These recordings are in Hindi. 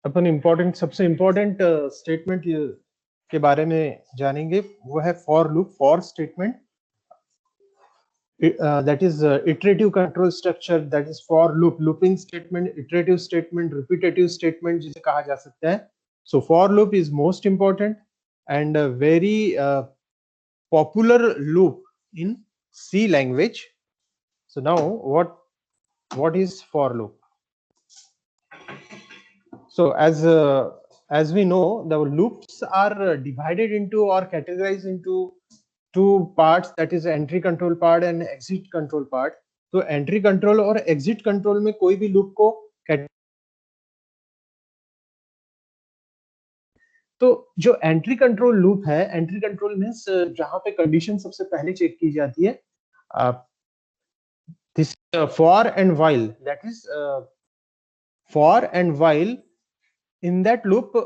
अपन इम्पोर्टेंट सबसे इम्पोर्टेंट स्टेटमेंट के बारे में जानेंगे, वो है for loop. For statement that is iterative control structure, that is for loop, looping statement, iterative statement, repetitive statement जिसे कहा जा सकता है. So for loop is most important and a very popular loop in C language. So now what is for loop? So as we know, the loops are divided into or categorized into two parts, that is entry control part and exit control part. तो एंट्री कंट्रोल और एग्जिट कंट्रोल में कोई भी लूप को तो जो एंट्री कंट्रोल लूप है, एंट्री कंट्रोल मींस जहां पे कंडीशन सबसे पहले चेक की जाती है, this for and while, that is for and while in that loop,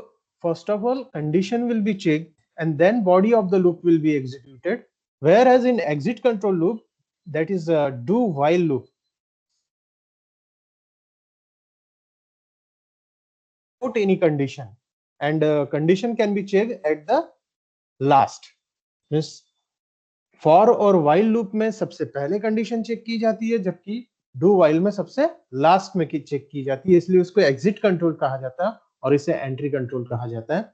first of all condition will be checked and then body of the loop will be executed, whereas in exit control loop, that is a do while loop, without any condition, and condition can be checked at the last. means for और while loop में सबसे पहले कंडीशन चेक की जाती है, जबकि do while में सबसे लास्ट में चेक की जाती है, इसलिए उसको एग्जिट कंट्रोल कहा जाता है और इसे एंट्री कंट्रोल कहा जाता है.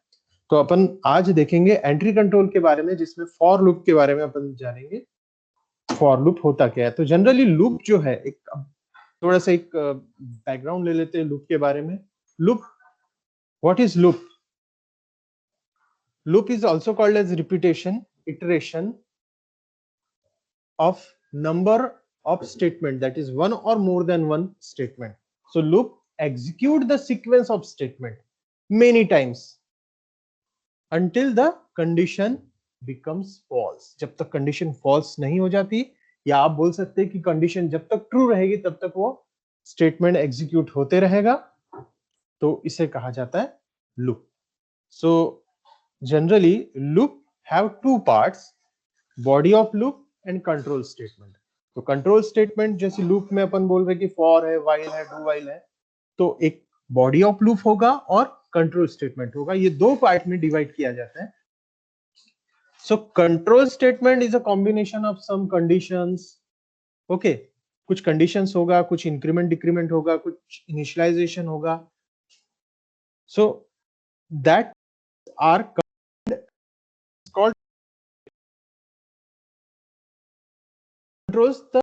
तो अपन आज देखेंगे एंट्री कंट्रोल के बारे में, जिसमें फॉर लूप के बारे में अपन जानेंगे. फॉर लूप होता क्या है? तो जनरली लूप जो है, एक थोड़ा सा एक बैकग्राउंड ले लेते हैं लूप के बारे में. Loop, what is loop? Loop is also called as repetition, iteration of number of statement, that is one or more than one statement. So loop execute the sequence of statement many times until the condition becomes false. जब तक condition false नहीं हो जाती, या आप बोल सकते हैं कि condition जब तक true रहेगी तब तक वो statement execute होते रहेगा, तो इसे कहा जाता है loop. So generally loop have two parts, body of loop and control statement. तो कंट्रोल स्टेटमेंट जैसे लूप में अपन बोल रहे कि फॉर है, व्हाइल है, डू व्हाइल है, तो एक बॉडी ऑफ लूप होगा और कंट्रोल स्टेटमेंट होगा. ये दो पार्ट में डिवाइड किया जाता है. So control statement is a combination of some conditions. Okay, कुछ कंडीशंस होगा, कुछ इंक्रीमेंट डिक्रीमेंट होगा, कुछ इनिशियलाइजेशन होगा. So that are called controls the,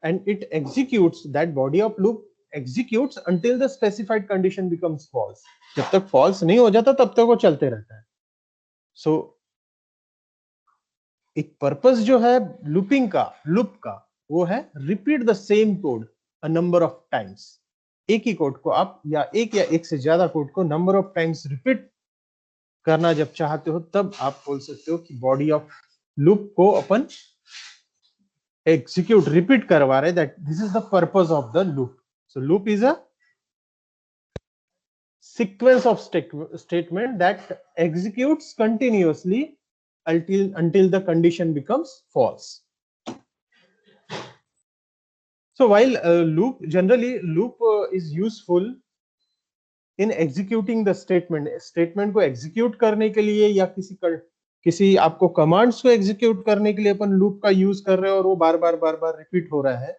and it executes, that body of loop executes until the specified condition becomes false. जब तक false नहीं हो जाता तब तक वो चलते रहता है. So एक पर्पस जो है लूपिंग का, लूप का, वो है repeat the same code a number of times. एक ही कोड को आप या एक से ज्यादा कोड को नंबर ऑफ टाइम्स रिपीट करना जब चाहते हो, तब आप बोल सकते हो कि बॉडी ऑफ लूप को अपन execute, repeat करवा रहे, that this is the purpose of the loop. So loop is a sequence of statement that executes continuously until the condition becomes false. So while loop, generally loop is useful in executing the statement को execute करने के लिए, या किसी आपको कमांड्स को एग्जीक्यूट करने के लिए अपन लूप का यूज कर रहे हैं और वो बार बार रिपीट हो रहा है,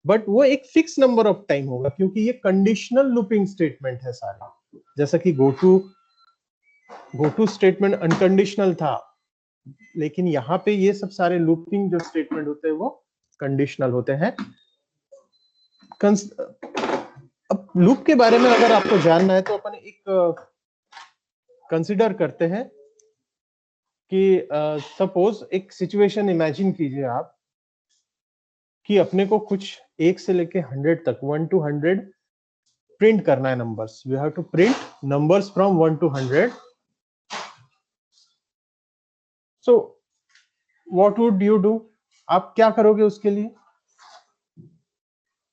बट वो एक फिक्स नंबर ऑफ टाइम होगा, क्योंकि ये कंडीशनल लूपिंग स्टेटमेंट है सारा. जैसा कि गो टू स्टेटमेंट अनकंडीशनल था, लेकिन यहाँ पे ये सब सारे लूपिंग जो स्टेटमेंट होते हैं वो कंडीशनल होते हैं. अब लूप के बारे में अगर आपको जानना है तो अपन एक कंसिडर करते हैं कि सपोज एक सिचुएशन इमेजिन कीजिए आप कि अपने को कुछ 1 से लेके 100 तक, 1 to 100 प्रिंट करना है numbers. We have to print numbers from 1 to 100. So what would you do? आप क्या करोगे उसके लिए?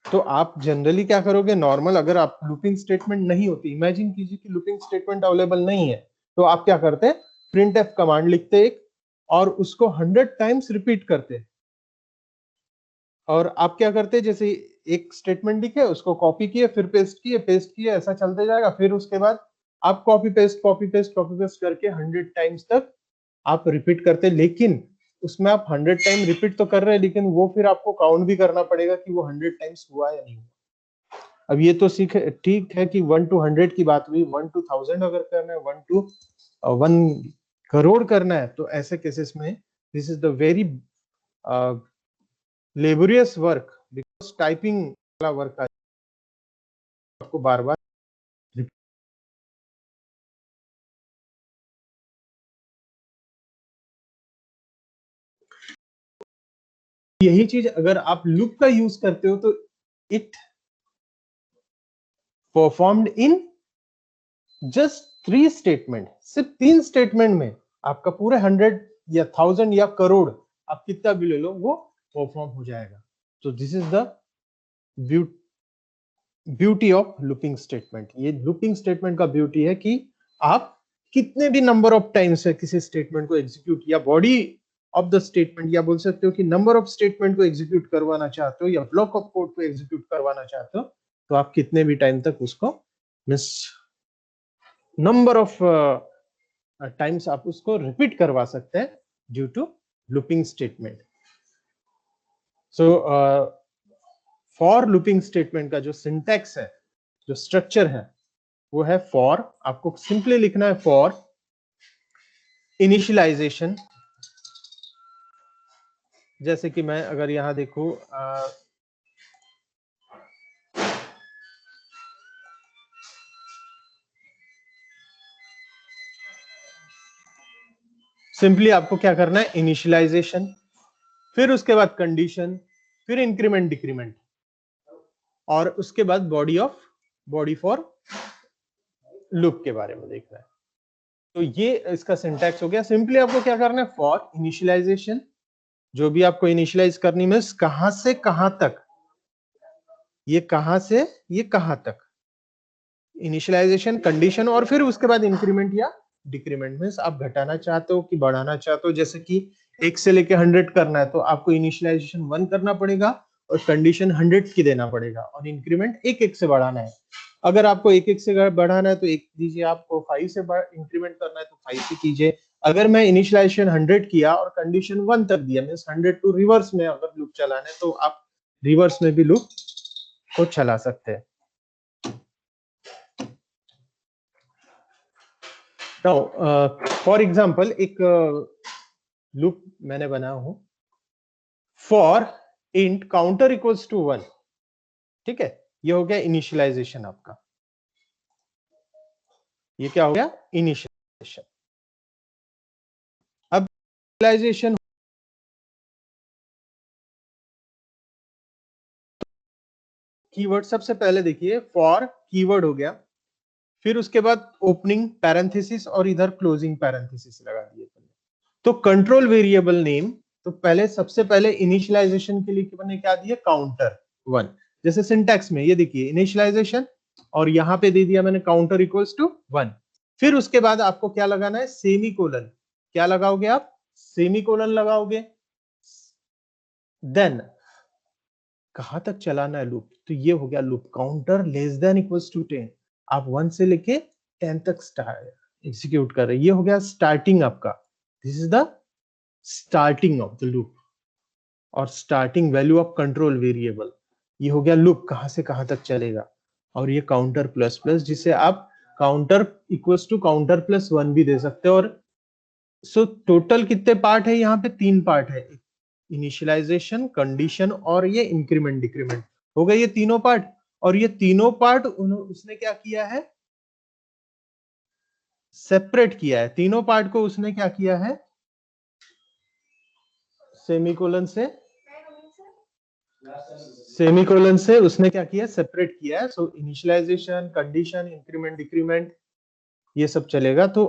तो आप जनरली क्या करोगे? नॉर्मल अगर आप लूपिंग स्टेटमेंट नहीं होती, इमेजिन कीजिए कि लूपिंग स्टेटमेंट अवेलेबल नहीं है, तो आप क्या करते? प्रिंट एफ कमांड लिखते एक और उसको 100 टाइम्स रिपीट करते. और आप क्या करते? जैसे एक स्टेटमेंट लिखे, उसको कॉपी किए, फिर पेस्ट किए, ऐसा चलते जाएगा। फिर उसके बाद आप कॉपी पेस्ट करके 100 टाइम्स तक आप रिपीट करते, लेकिन उसमें आप 100 टाइम रिपीट तो कर रहे हैं, लेकिन वो फिर आपको काउंट भी करना पड़ेगा कि वो 100 टाइम्स हुआ या नहीं हुआ। अब ये तो सीख ठीक है कि 1 to 100 की बात हुई, 1 to 1000 अगर करना है, 1 to 1 करोड़ करना है, तो ऐसे केसेस में this is the very laborious work, because typing वाला वर्क आपको बार बार यही चीज अगर आप लूप का यूज करते हो तो it performed in just 3 statement, सिर्फ 3 स्टेटमेंट में आपका पूरे 100 या 1000 या करोड़, आप कितना भी ले लो, वो परफॉर्म हो जाएगा। तो this is the beauty of looping statement. ये लूपिंग स्टेटमेंट का ब्यूटी है कि आप कितने भी नंबर ऑफ टाइम्स है किसी स्टेटमेंट को एग्जीक्यूट, या बॉडी ऑफ द स्टेटमेंट, या बोल सकते हो कि नंबर ऑफ स्टेटमेंट को एग्जीक्यूट करवाना चाहते हो, या ब्लॉक ऑफ कोड को एग्जीक्यूट करवाना चाहते हो, तो आप कितने भी टाइम तक उसको मींस नंबर ऑफ टाइम्स आप उसको रिपीट करवा सकते हैं due to looping statement. So for looping statement का जो सिंटैक्स है, जो स्ट्रक्चर है, वो है फॉर, आपको सिंपली लिखना है फॉर इनिशियलाइजेशन। जैसे कि मैं अगर यहां देखूं, सिंपली आपको क्या करना है, इनिशियलाइजेशन, फिर उसके बाद कंडीशन, फिर इंक्रीमेंट डिक्रीमेंट, और उसके बाद बॉडी फॉर लूप के बारे में देखना है। तो ये इसका सिंटैक्स हो गया। सिंपली आपको क्या करना है, फॉर इनिशियलाइजेशन, जो भी आपको इनिशियलाइज करनी है, कहां से कहां तक, ये कहां से ये कहां तक, इनिशियलाइजेशन, कंडीशन, और फिर उसके बाद इंक्रीमेंट या डिक्रीमेंट। मींस आप घटाना चाहते हो कि बढ़ाना चाहते हो, जैसे कि 1 से लेके 100 करना है तो आपको इनिशियलाइजेशन 1 करना पड़ेगा और कंडीशन 100 की देना पड़ेगा, और इंक्रीमेंट 1-1 से बढ़ाना है। अगर आपको 1-1 से बढ़ाना है तो 1 दीजिए, आपको 5 से इंक्रीमेंट करना है तो 5 से कीजिए। अगर मैं इनिशियलाइजेशन 100 किया और कंडीशन 1 तक दिया, मींस 100 टू रिवर्स में अगर लूप चलाना है, तो आप रिवर्स में भी लूप को चला सकते हैं। फॉर एग्जाम्पल एक लूप मैंने बनाया हूं, for int counter equals to 1, ठीक है, ये हो गया इनिशियलाइजेशन आपका। ये क्या हो गया, इनिशियलाइजेशन। अब इनिशियलाइजेशन कीवर्ड सबसे पहले देखिए, फॉर कीवर्ड हो गया, फिर उसके बाद ओपनिंग पैरेंथेसिस और इधर क्लोजिंग पैरेंथेसिस लगा दिए। तो कंट्रोल वेरिएबल नेम, तो पहले सबसे पहले इनिशियलाइजेशन के लिए मैंने क्या दिया, काउंटर 1। जैसे सिंटैक्स में ये देखिए इनिशियलाइजेशन, और यहां पे दे दिया मैंने काउंटर इक्वल्स टू 1। फिर उसके बाद आपको क्या लगाना है, सेमी कोलन। क्या लगाओगे आप, सेमी कोलन लगाओगे। देन कहां तक चलाना है लूप, तो ये हो गया loop counter less than equals to 10। आप 1 से लेके 10 तक एग्जीक्यूट कर रहे हैं, ये हो गया स्टार्टिंग आपका। This is the starting of the loop, और starting value of control variable. ये हो गया लूप कहां से कहां तक चलेगा। और ये काउंटर प्लस प्लस, जिसे आप counter equals to counter plus 1 भी दे सकते हो। और सो टोटल कितने पार्ट है, यहाँ पे 3 पार्ट है, इनिशियलाइजेशन, कंडीशन और ये इंक्रीमेंट डिक्रीमेंट। हो गए ये तीनों पार्ट। और ये तीनों पार्ट उसने क्या किया है, सेपरेट किया है। तीनों पार्ट को उसने क्या किया है, सेमीकोलन से उसने क्या किया, सेपरेट किया है। सो इनिशियलाइजेशन, कंडीशन, इंक्रीमेंट डिक्रीमेंट, ये सब चलेगा। तो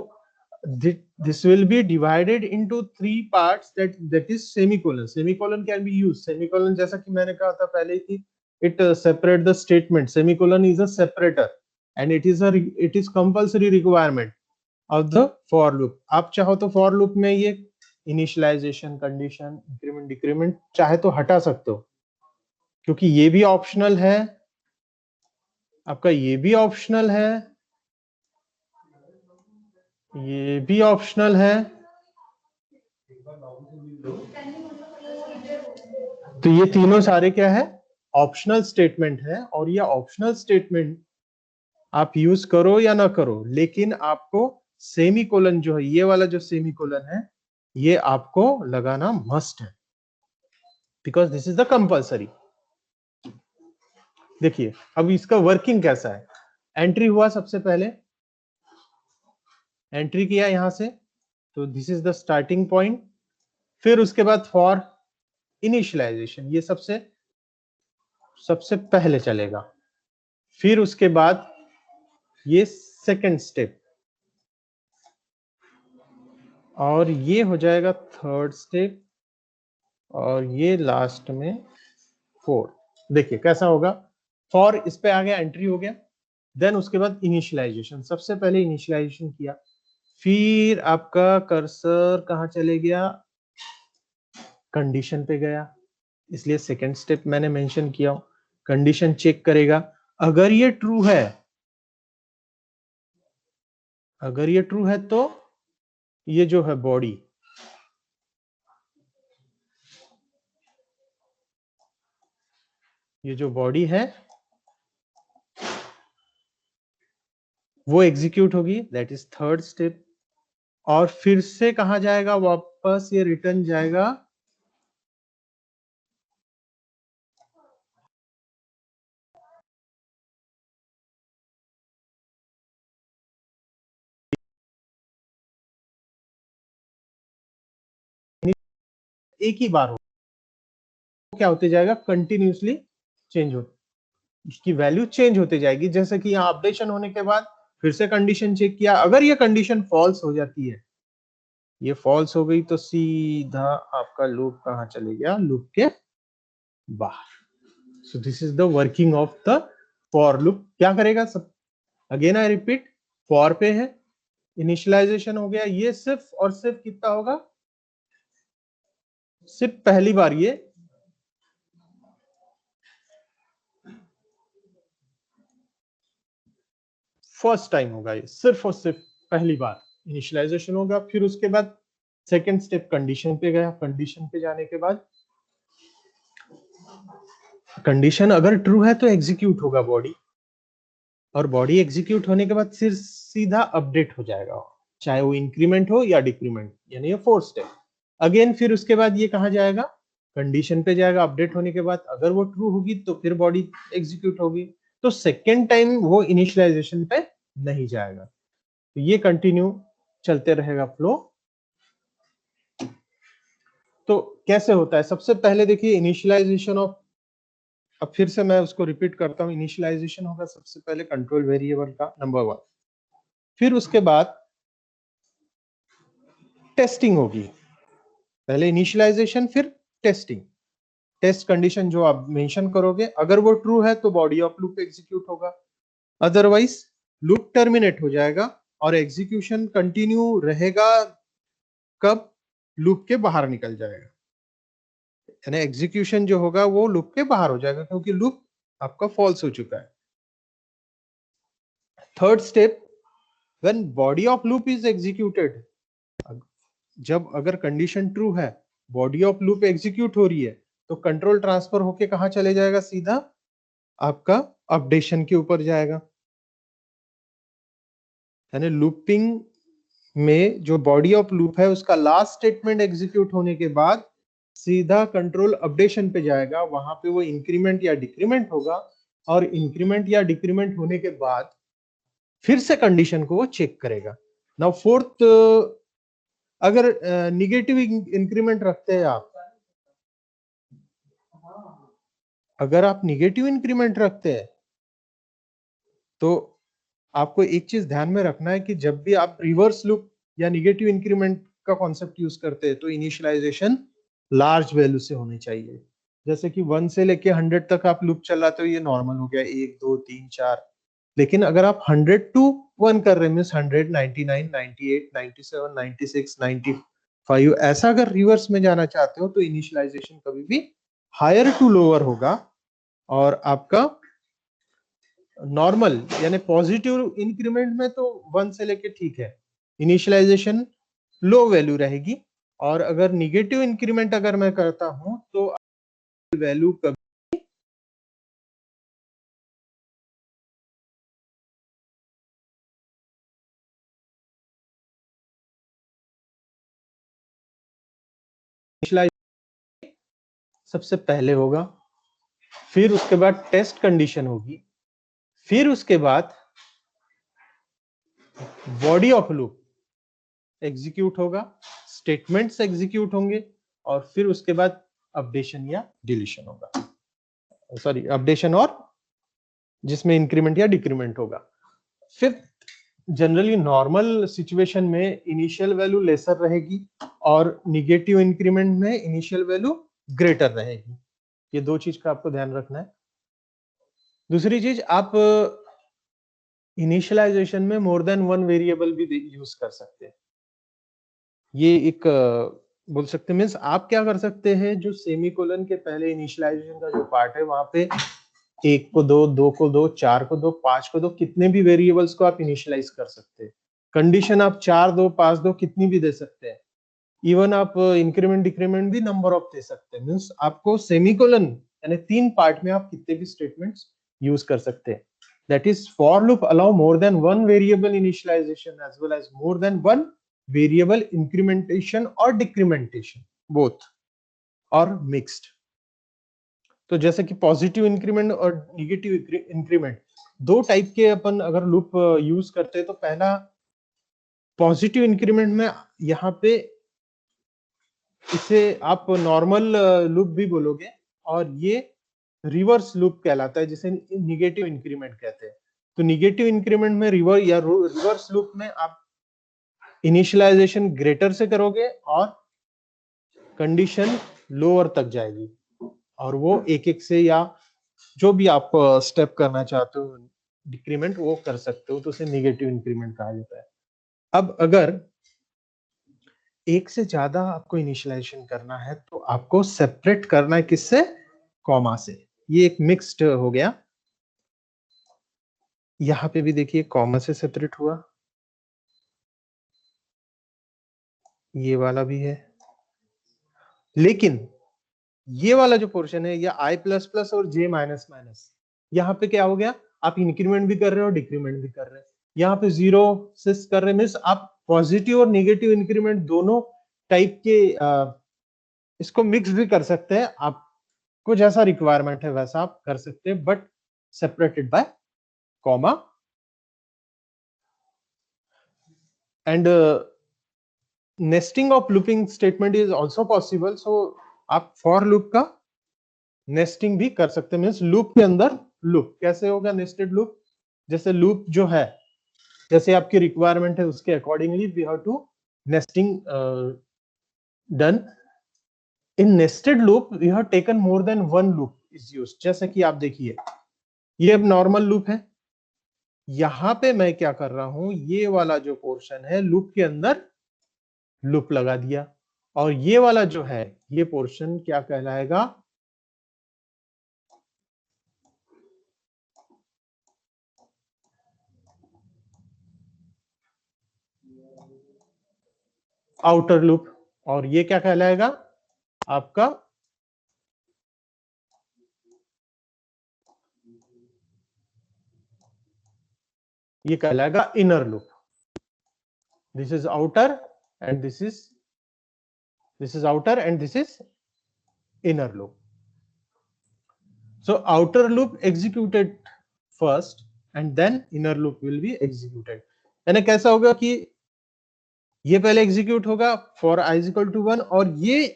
this will be divided into 3 parts, that is semicolon. Semicolon can be used, semicolon जैसा कि मैंने कहा था पहले कि it separate the statement, semicolon is a separator and it is compulsory requirement of the for loop. आप चाहो तो for loop में ये initialization, condition, increment, decrement चाहे तो हटा सकते हो, क्योंकि ये भी ऑप्शनल है, आपका ये भी ऑप्शनल है, ये भी ऑप्शनल है, तो ये तीनों सारे क्या है, ऑप्शनल स्टेटमेंट है। और ये ऑप्शनल स्टेटमेंट आप यूज करो या ना करो, लेकिन आपको सेमीकोलन जो है, ये वाला जो सेमीकोलन है, ये आपको लगाना मस्ट है, because this is the compulsory. देखिए अब इसका वर्किंग कैसा है। एंट्री हुआ, सबसे पहले एंट्री किया यहां से, तो this is the starting point. फिर उसके बाद फॉर इनिशियलाइजेशन, ये सबसे पहले चलेगा। फिर उसके बाद ये सेकंड स्टेप, और ये हो जाएगा थर्ड स्टेप, और ये लास्ट में फोर्थ। देखिए कैसा होगा, फॉर इस पे आ गया, एंट्री हो गया, देन उसके बाद इनिशियलाइजेशन, सबसे पहले इनिशियलाइजेशन किया, फिर आपका कर्सर कहां चले गया, कंडीशन पे गया, इसलिए सेकंड स्टेप मैंने मेंशन किया। कंडीशन चेक करेगा, अगर ये ट्रू है, अगर ये ट्रू है तो ये जो है बॉडी, ये जो बॉडी है वो एग्जीक्यूट होगी, दैट इज थर्ड स्टेप। और फिर से कहा जाएगा, वापस ये रिटर्न जाएगा एक ही बार, हो क्या होते जाएगा, कंटिन्यूसली चेंज हो, इसकी वैल्यू चेंज होते जाएगी। जैसे कि यहाँ अपडेशन होने के बाद फिर से कंडीशन चेक किया, अगर ये कंडीशन फॉल्स हो जाती है, ये फॉल्स हो गई, तो सीधा आपका लूप कहाँ चले गया, लूप के बाहर। So this is the working of the for loop. क्या करेगा सब, अगेन आई रिपीट, फॉर पे है, इनिशियलाइजेशन हो गया, ये सिर्फ और सिर्फ कितना होगा, सिर्फ पहली बार, ये फर्स्ट टाइम होगा, ये सिर्फ और सिर्फ पहली बार इनिशियलाइजेशन होगा। फिर उसके बाद सेकंड स्टेप कंडीशन पे गया, कंडीशन पे जाने के बाद कंडीशन अगर ट्रू है तो एग्जीक्यूट होगा बॉडी, और बॉडी एग्जीक्यूट होने के बाद फिर सीधा अपडेट हो जाएगा, चाहे वो इंक्रीमेंट हो या डिक्रीमेंट, यानी ये फोर्थ स्टेप। अगेन फिर उसके बाद ये कहा जाएगा, कंडीशन पे जाएगा, अपडेट होने के बाद अगर वो ट्रू होगी तो फिर बॉडी एग्जीक्यूट होगी, तो सेकेंड टाइम वो इनिशियलाइजेशन पे नहीं जाएगा। तो ये कंटिन्यू चलते रहेगा फ्लो। तो कैसे होता है, सबसे पहले देखिए इनिशियलाइजेशन ऑफ, अब फिर से मैं उसको रिपीट करता हूं, इनिशियलाइजेशन होगा सबसे पहले कंट्रोल वेरिएबल का, नंबर 1। फिर उसके बाद टेस्टिंग होगी, पहले इनिशियलाइजेशन फिर टेस्टिंग। टेस्ट कंडीशन जो आप मेंशन करोगे, अगर वो ट्रू है तो बॉडी ऑफ लूप एग्जीक्यूट होगा, अदरवाइज लूप टर्मिनेट हो जाएगा और एग्जीक्यूशन कंटिन्यू रहेगा, कब, लूप के बाहर निकल जाएगा, यानी एग्जीक्यूशन जो होगा वो लूप के बाहर हो जाएगा, क्योंकि लूप आपका फॉल्स हो चुका है। Third step, when body of loop is executed, जब अगर कंडीशन ट्रू है, बॉडी ऑफ लूप एग्जीक्यूट हो रही है, तो कंट्रोल ट्रांसफर होके कहां चले जाएगा, सीधा आपका अपडेशन के ऊपर जाएगा। यानी लूपिंग में जो बॉडी ऑफ लूप है उसका लास्ट स्टेटमेंट एग्जीक्यूट होने के बाद सीधा कंट्रोल अपडेशन पे जाएगा, वहां पे वो इंक्रीमेंट या डिक्रीमेंट होगा, और इंक्रीमेंट या डिक्रीमेंट होने के बाद फिर से कंडीशन को वो चेक करेगा। नाउ फोर्थ, अगर निगेटिव इंक्रीमेंट रखते हैं आप, अगर आप निगेटिव इंक्रीमेंट रखते हैं तो आपको एक चीज ध्यान में रखना है कि जब भी आप रिवर्स लूप या निगेटिव इंक्रीमेंट का कॉन्सेप्ट यूज करते हैं तो इनिशियलाइजेशन लार्ज वैल्यू से होनी चाहिए। जैसे कि 1 से लेके 100 तक आप लूप चला तो ये नॉर्मल हो गया, 1 2 3 4। लेकिन अगर आप 100 टू 1 कर रहे हैं, मीन्स 100 99 98 97 96 95, ऐसा अगर रिवर्स में जाना चाहते हो तो इनिशियलाइजेशन कभी भी हायर टू लोअर होगा, और आपका नॉर्मल यानी पॉजिटिव इंक्रीमेंट में तो 1 से लेके ठीक है, इनिशियलाइजेशन लो वैल्यू रहेगी, और अगर निगेटिव इंक्रीमेंट अगर मैं करता हूं तो वैल्यू कभी सबसे पहले होगा, फिर उसके बाद टेस्ट कंडीशन होगी, फिर उसके बाद बॉडी ऑफ लूप एग्जीक्यूट होगा, स्टेटमेंट्स एग्जीक्यूट होंगे, और फिर उसके बाद अपडेशन या डिलीशन होगा, सॉरी अपडेशन और जिसमें इंक्रीमेंट या डिक्रीमेंट होगा। फिर जनरली नॉर्मल सिचुएशन में इनिशियल वैल्यू लेसर रहेगी और निगेटिव इंक्रीमेंट में इनिशियल वैल्यू ग्रेटर रहेगी। ये दो चीज का आपको ध्यान रखना है। दूसरी चीज, आप इनिशियलाइजेशन में मोर देन वन वेरिएबल भी यूज कर सकते हैं। ये एक बोल सकते हैं, मीन्स आप क्या कर सकते हैं, जो सेमीकोलन के पहले इनिशियलाइजेशन का जो पार्ट है वहां पे 1 को 2, 2 को 2, 4 को 2, 5 को 2, कितने भी वेरिएबल्स को आप इनिशियलाइज कर सकते हैं। कंडीशन आप 4 2 5 2 कितनी भी दे सकते हैं। इवन आप इंक्रीमेंट डिक्रीमेंट भी नंबर ऑफ दे सकते हैं। मीन्स आपको सेमीकोलन यानी 3 पार्ट में आप कितने भी स्टेटमेंट्स यूज कर सकते हैं। That is for loop allow more than one variable initialisation as well as more than one variable incrementation और डिक्रीमेंटेशन, बोथ और मिक्स्ड। तो जैसे कि पॉजिटिव इंक्रीमेंट और निगेटिव इंक्रीमेंट दो टाइप के अपन अगर लूप यूज करते हैं, तो पहला पॉजिटिव इंक्रीमेंट में यहाँ पे इसे आप नॉर्मल लूप भी बोलोगे, और ये रिवर्स लूप कहलाता है, जिसे निगेटिव इंक्रीमेंट कहते हैं। तो निगेटिव इंक्रीमेंट में रिवर्स लूप में आप इनिशियलाइजेशन ग्रेटर से करोगे और कंडीशन लोअर तक जाएगी, और वो एक एक से या जो भी आप स्टेप करना चाहते हो डिक्रीमेंट वो कर सकते हो, तो उसे निगेटिव इंक्रीमेंट कहा जाता है। अब अगर एक से ज्यादा आपको इनिशियलाइजेशन करना है तो आपको सेपरेट करना है, किससे? कॉमा से। ये एक मिक्स्ड हो गया। यहां पे भी देखिए कॉमा से सेपरेट हुआ, ये वाला भी है, लेकिन ये वाला जो पोर्शन है, या आई प्लस प्लस और जे माइनस माइनस, यहाँ पे क्या हो गया, आप इंक्रीमेंट भी कर रहे हो डिक्रीमेंट भी कर रहे हो। यहाँ पे 0 से कर रहे मीन्स आप पॉजिटिव और निगेटिव इंक्रीमेंट दोनों टाइप के इसको मिक्स भी कर सकते हैं। आपको जैसा रिक्वायरमेंट है वैसा आप कर सकते हैं, but separated by comma. And nesting of looping statement is also possible. So आप फॉर लूप का नेस्टिंग भी कर सकते हैं, मीन्स लूप के अंदर लूप। कैसे होगा नेस्टेड लूप? जैसे लूप जो है, जैसे आपकी रिक्वायरमेंट है उसके accordingly we have to nesting done. In nested loop we have taken more than one loop is used. जैसे कि आप देखिए, ये अब नॉर्मल लूप है, यहां पे मैं क्या कर रहा हूं, ये वाला जो पोर्शन है लूप के अंदर लूप लगा दिया, और ये वाला जो है ये पोर्शन क्या कहलाएगा, आउटर लूप, और ये क्या कहलाएगा आपका ये कहलाएगा inner loop. This is outer and this is outer and this is inner loop. So outer loop executed first and then inner loop will be executed. यानी कैसा होगा कि ये पहले एग्जीक्यूट होगा for i is equal to 1, और ये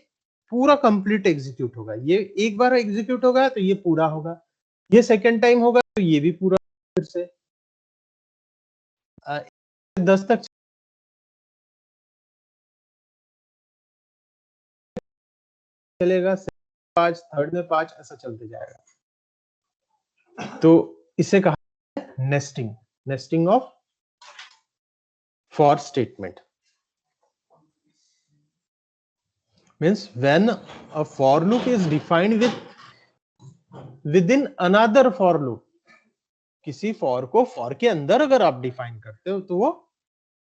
पूरा कंप्लीट एग्जीक्यूट होगा। ये एक बार एग्जीक्यूट होगा तो ये पूरा होगा, ये सेकेंड टाइम होगा तो ये भी पूरा फिर से 10 तक चलेगा, 5 थर्ड में 5 ऐसा चलते जाएगा। तो इसे कहा nesting, nesting of for statement. Means when a for loop is defined with with in another for loop, किसी फॉर को फॉर के अंदर अगर आप डिफाइन करते हो तो वो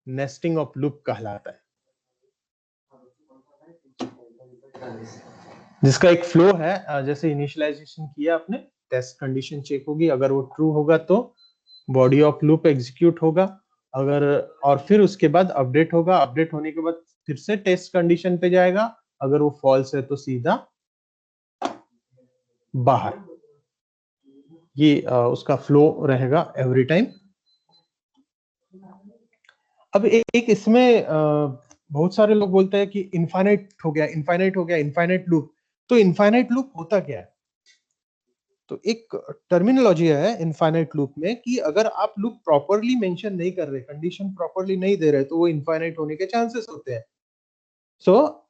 नेस्टिंग ऑफ लूप कहलाता है, जिसका एक फ्लो है। जैसे इनिशियलाइजेशन किया आपने, टेस्ट कंडीशन चेक होगी, अगर वो ट्रू होगा तो बॉडी ऑफ लूप एग्जीक्यूट होगा, अगर और फिर उसके बाद अपडेट होगा, अपडेट होने के बाद फिर से टेस्ट कंडीशन पे जाएगा, अगर वो फॉल्स है तो सीधा बाहर। ये उसका फ्लो रहेगा एवरी टाइम। अब एक इसमें बहुत सारे लोग बोलते हैं कि इनफाइनाइट हो गया, इनफाइनाइट हो गया, इनफाइनाइट लूप। तो इनफाइनाइट लूप होता क्या है? तो एक टर्मिनोलॉजी है इनफाइनाइट लूप में कि अगर आप लूप प्रॉपरली मेंशन नहीं कर रहे, कंडीशन प्रॉपरली नहीं दे रहे, तो वो इनफाइनाइट होने के चांसेस होते हैं। So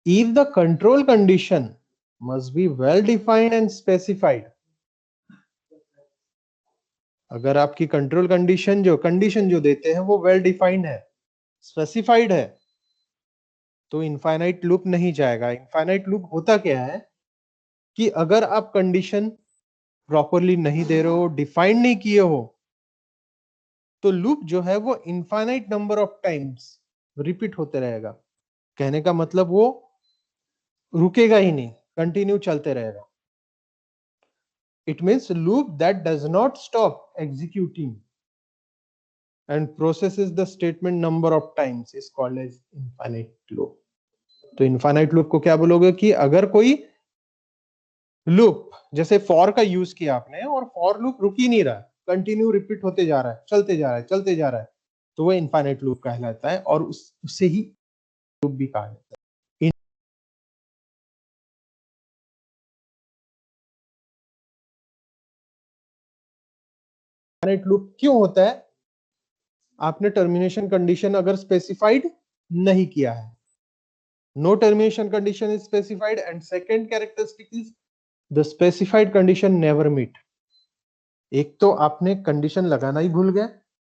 if the control condition must be well defined and specified, अगर आपकी कंडीशन जो देते हैं वो वेल डिफाइंड है, स्पेसिफाइड है, तो इनफाइनाइट लूप नहीं जाएगा। इनफाइनाइट लूप होता क्या है कि अगर आप कंडीशन प्रॉपरली नहीं दे रहे हो, डिफाइन नहीं किए हो, तो लूप जो है वो infinite number of times repeat होते रहेगा। कहने का मतलब वो रुकेगा ही नहीं, कंटिन्यू चलते रहेगा। It means loop that does not stop executing and processes the statement number of times is called as infinite loop. तो इनफाइनाइट लूप को क्या बोलोगे कि अगर कोई लूप, जैसे फॉर का यूज किया आपने और फॉर लूप रुक ही नहीं रहा, कंटिन्यू रिपीट होते जा रहा है, चलते जा रहा है, चलते जा रहा है, तो वो इनफाइनाइट लूप कहलाता है, और उससे ही लूप भी कहा जाता है। इनफाइनाइट लूप क्यों होता है? आपने टर्मिनेशन कंडीशन अगर स्पेसिफाइड नहीं किया है, no termination condition is specified, and second characteristic is the specified condition never meet. एक तो आपने कंडीशन लगाना ही भूल गए,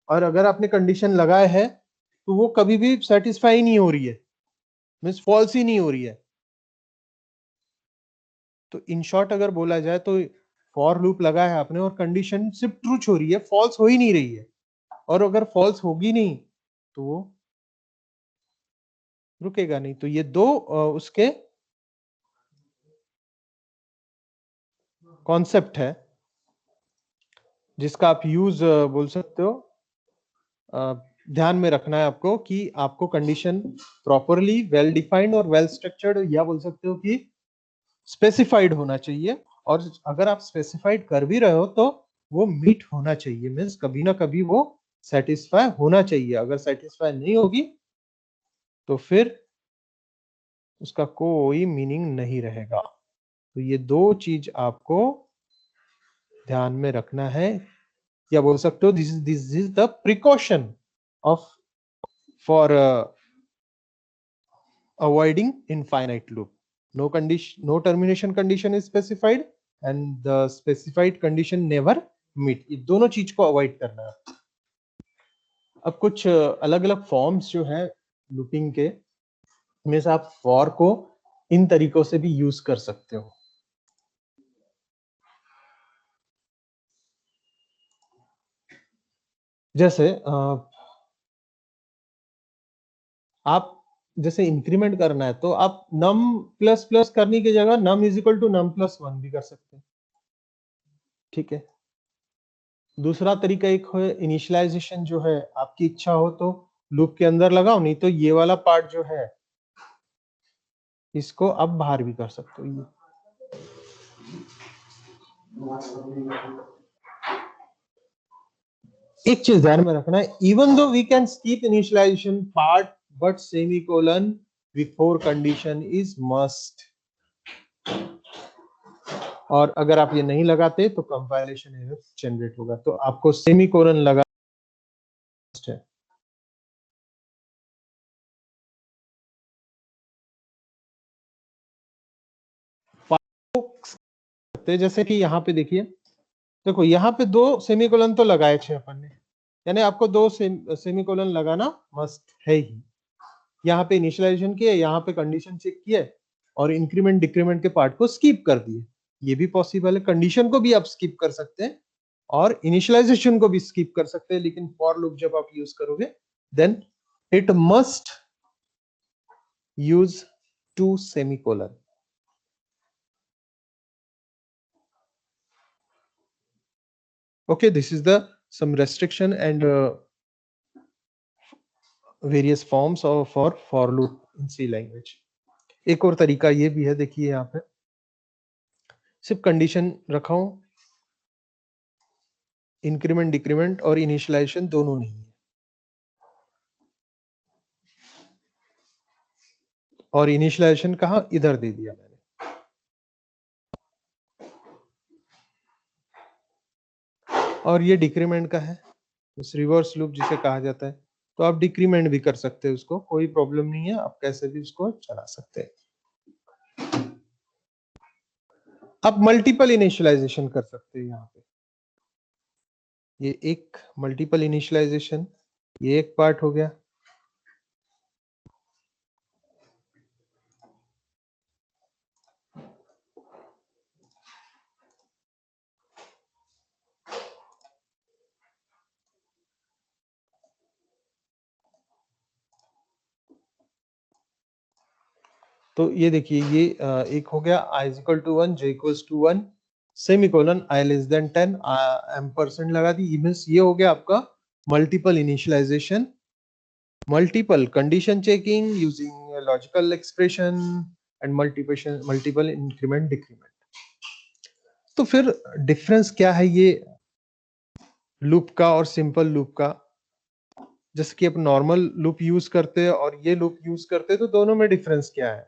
और अगर आपने कंडीशन लगाया है तो वो कभी भी सेटिस्फाई नहीं हो रही है, मींस फॉल्स ही नहीं हो रही है। तो इन शॉर्ट अगर बोला जाए तो फॉर लूप लगाया है आपने और कंडीशन सिर्फ ट्रू हो रही है, फॉल्स हो ही नहीं रही है, और अगर फॉल्स होगी नहीं तो वो रुकेगा नहीं। तो ये दो उसके कॉन्सेप्ट है जिसका आप यूज बोल सकते हो, ध्यान में रखना है आपको कि आपको कंडीशन प्रॉपरली वेल डिफाइंड और वेल स्ट्रक्चर्ड, या बोल सकते हो कि स्पेसिफाइड होना चाहिए। और अगर आप स्पेसिफाइड कर भी रहे हो तो वो मीट होना चाहिए, मीन्स कभी ना कभी वो सेटिस्फाई होना चाहिए। अगर सेटिस्फाई नहीं होगी तो फिर उसका कोई मीनिंग नहीं रहेगा। तो ये दो चीज आपको ध्यान में रखना है, या बोल सकते हो this is the precaution of for avoiding infinite loop. No termination condition is specified, and the specified condition never meet. ये दोनों चीज को अवॉइड करना है। अब कुछ अलग अलग फॉर्म्स जो है लूपिंग के, में से आप फॉर को इन तरीकों से भी यूज कर सकते हो। जैसे आप जैसे इंक्रीमेंट करना है तो आप नम प्लस प्लस करने की जगह num is equal to num plus 1 भी कर सकते हैं, ठीक है। दूसरा तरीका एक है इनिशियलाइजेशन, जो है आपकी इच्छा हो तो लूप के अंदर लगाओ, नहीं तो ये वाला पार्ट जो है इसको आप बाहर भी कर सकते हो। ये एक चीज ध्यान में रखना है, even though we can skip initialization part, but semicolon before condition is must. और अगर आप ये नहीं लगाते तो कंपाइलेशन एरर जनरेट होगा, तो आपको सेमीकोलन लगा है। जैसे कि यहाँ पे देखिए, देखो यहाँ पे दो सेमीकोलन तो लगाए थे अपन ने, यानी आपको दो सेमीकोलन लगाना मस्ट है ही। यहाँ पे इनिशियलाइजेशन किए, यहाँ पे कंडीशन चेक किए, और इंक्रीमेंट डिक्रीमेंट के पार्ट को स्किप कर दिए। ये भी पॉसिबल है। कंडीशन को भी आप स्किप कर सकते हैं और इनिशियलाइजेशन को भी स्किप कर सकते हैं, लेकिन फॉर लूप जब आप यूज करोगे then it must use 2 semicolon. Okay, this is the some restriction and various forms of for loop in C language. एक और तरीका ये भी है, देखिए यहाँ पे सिर्फ कंडीशन रखा हूं, इंक्रीमेंट डिक्रीमेंट और इनिशियलाइजेशन दोनों नहीं है, और इनिशियलाइजेशन कहाँ, इधर दे दिया मैंने। और ये डिक्रीमेंट का है, इस रिवर्स लूप जिसे कहा जाता है, तो आप डिक्रीमेंट भी कर सकते हैं उसको, कोई प्रॉब्लम नहीं है, आप कैसे भी उसको चला सकते हैं। आप मल्टीपल इनिशियलाइजेशन कर सकते हैं यहाँ पे, ये एक मल्टीपल इनिशियलाइजेशन, ये एक पार्ट हो गया। तो ये देखिए, ये एक हो गया i is equal to 1, j equals to 1, semicolon i less than 10, ampersand लगा दी, मींस ये हो गया आपका multiple initialization, multiple condition checking using logical expression and multiple increment decrement. तो फिर डिफरेंस क्या है ये लूप का और सिंपल लूप का? जैसे कि आप नॉर्मल लूप यूज करते हैं और ये लूप यूज करते हैं, तो दोनों में डिफरेंस क्या है?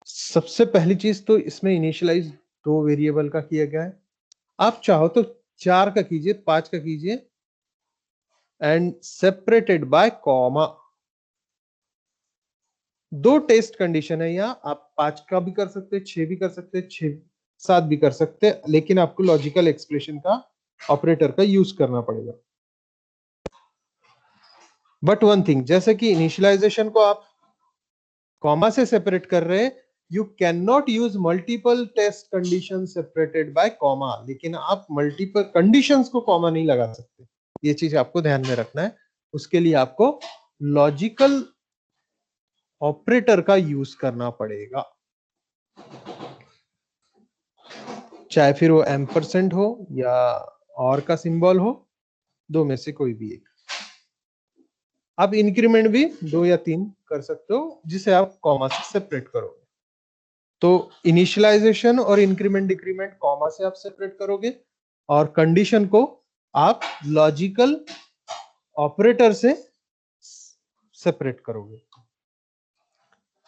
सबसे पहली चीज तो इसमें इनिशियलाइज 2 वेरिएबल का किया गया है, आप चाहो तो 4 का कीजिए, 5 का कीजिए, and separated by comma. 2 test condition है यहाँ, आप 5 का भी कर सकते हैं, 6 भी कर सकते हैं, 7 भी कर सकते हैं, लेकिन आपको लॉजिकल एक्सप्रेशन का ऑपरेटर का यूज करना पड़ेगा। बट वन थिंग, जैसे कि इनिशियलाइजेशन को आप कॉमा से सेपरेट कर रहे हैं, you can not use multiple test condition separated by comma, लेकिन आप मल्टीपल कंडीशंस को कॉमा नहीं लगा सकते, ये चीज आपको ध्यान में रखना है। उसके लिए आपको लॉजिकल ऑपरेटर का यूज करना पड़ेगा, चाहे फिर वो एम्परसेंड हो या और का सिंबल हो, दो में से कोई भी एक। आप इंक्रीमेंट भी 2 या 3 कर सकते हो, जिसे आप कॉमा से सेपरेट करोगे। तो इनिशियलाइजेशन और इंक्रीमेंट डिक्रीमेंट कॉमा से आप सेपरेट करोगे, और कंडीशन को आप लॉजिकल ऑपरेटर से सेपरेट करोगे।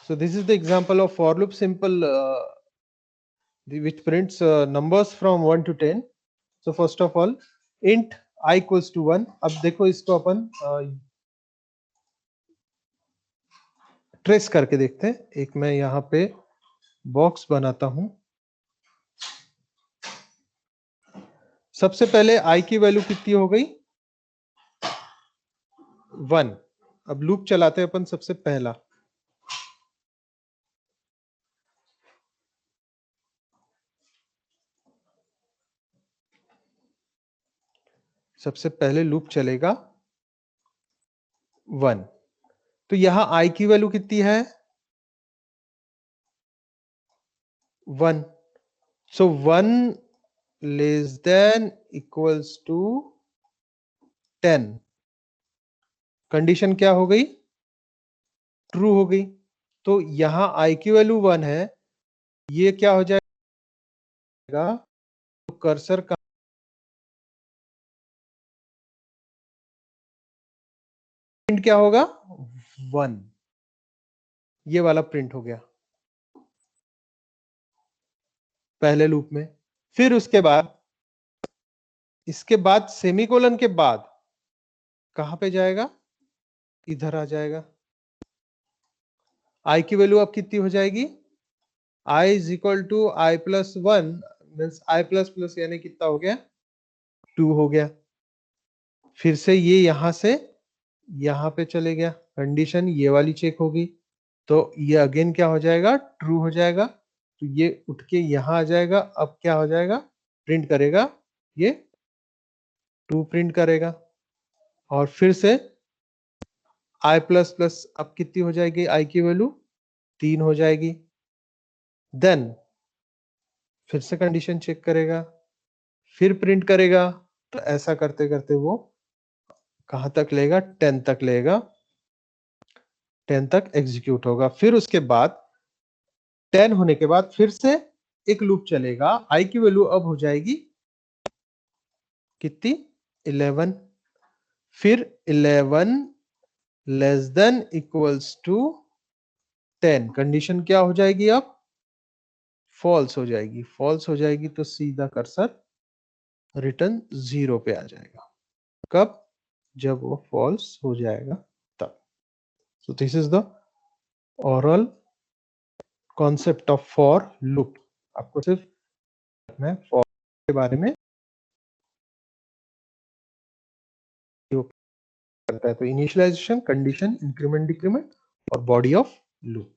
So this is the example of for loop simple which prints numbers from 1 to 10. So first of all int I equals to 1. अब देखो इसको अपन ट्रेस करके देखते हैं। एक मैं यहाँ पे बॉक्स बनाता हूं। सबसे पहले I की वैल्यू कितनी हो गई? 1। अब लूप चलाते हैं अपन। सबसे पहला सबसे पहले लूप चलेगा 1। तो यहां I की वैल्यू कितनी है? 1। So 1 less than equals to 10। Condition क्या हो गई? ट्रू हो गई। तो यहां I की वैल्यू 1 है, ये क्या हो जाएगा? तो कर्सर का प्रिंट क्या होगा? 1। ये वाला प्रिंट हो गया पहले लूप में। फिर उसके बाद, इसके बाद सेमीकोलन के बाद कहां पे जाएगा? इधर आ जाएगा। I की वैल्यू अब कितनी हो जाएगी? I is equal to I plus 1 means I plus plus यानी कितना हो गया? 2 हो गया। फिर से ये यहां से यहां पे चले गया, कंडीशन ये वाली चेक होगी, तो ये अगेन क्या हो जाएगा? ट्रू हो जाएगा। तो ये उठ के यहाँ आ जाएगा। अब क्या हो जाएगा, प्रिंट करेगा, ये 2 प्रिंट करेगा और फिर से i प्लस प्लस अब कितनी हो जाएगी, i की वैल्यू 3 हो जाएगी। देन फिर से कंडीशन चेक करेगा, फिर प्रिंट करेगा। तो ऐसा करते करते वो कहां तक लेगा, 10 तक लेगा, 10 तक एग्जीक्यूट होगा। फिर उसके बाद 10 होने के बाद फिर से एक लूप चलेगा, i की वैल्यू अब हो जाएगी कितनी, 11। फिर 11 less than equals to 10, condition क्या हो जाएगी, अब फॉल्स हो जाएगी। फॉल्स हो जाएगी तो सीधा कर्सर रिटर्न 0 पे आ जाएगा। कब, जब वो फॉल्स हो जाएगा तब। So this is the oral concept of for loop. आपको सिर्फ मैं फॉर के बारे में करता है, तो इनिशियलाइजेशन, कंडीशन, इंक्रीमेंट, डिक्रीमेंट और बॉडी ऑफ लूप।